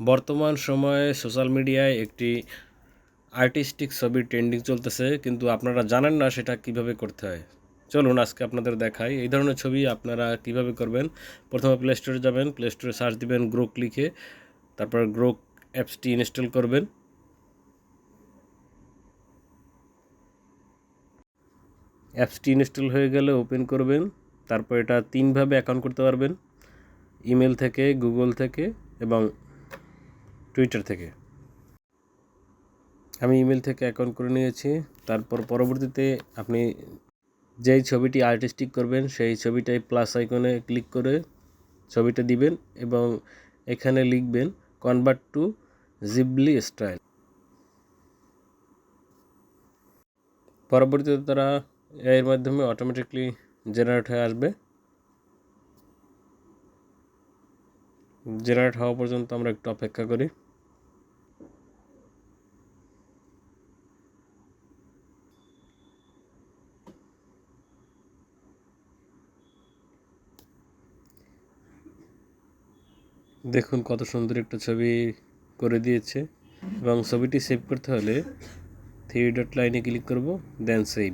বর্তমান সময়ে সোশ্যাল মিডিয়ায় একটি আর্টিস্টিক ছবির ট্রেন্ডিং চলতেছে, কিন্তু আপনারা জানেন না সেটা কিভাবে করতে হয়। চলুন আজকে আপনাদের দেখাই এই ধরনের ছবি আপনারা কিভাবে করবেন। প্রথমে প্লে স্টোরে যাবেন, প্লে স্টোরে সার্চ দিবেন গ্রোক লিখে, তারপর গ্রোক অ্যাপসটি ইনস্টল করবেন। অ্যাপসটি ইনস্টল হয়ে গেলে ওপেন করবেন। তারপর এটা তিনভাবে অ্যাকাউন্ট করতে পারবেন: ইমেল থেকে, গুগল থেকে এবং টুইটার থেকে। আমি ইমেল থেকে অ্যাকাউন্ট করে নিয়েছি। তারপর পরবর্তীতে আপনি যেই ছবিটি আর্টিস্টিক করবেন সেই ছবিটাই প্লাস আইকনে ক্লিক করে ছবিটা দিবেন এবং এখানে লিখবেন কনভার্ট টু জিবলি স্টাইল। পরবর্তীতে তারা এর মাধ্যমে অটোমেটিকলি জেনারেট হয়ে আসবে। জেনারেট হওয়া পর্যন্ত আমরা একটু অপেক্ষা করি। দেখুন কত সুন্দর একটা ছবি করে দিয়েছে। এবং ছবিটি সেভ করতে হলে 3 ডট লাইনে ক্লিক করব, দেন সেভ।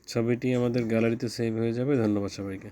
ছবিটি আমাদের গ্যালারিতে সেভ হয়ে যাবে। ধন্যবাদ সবাইকে।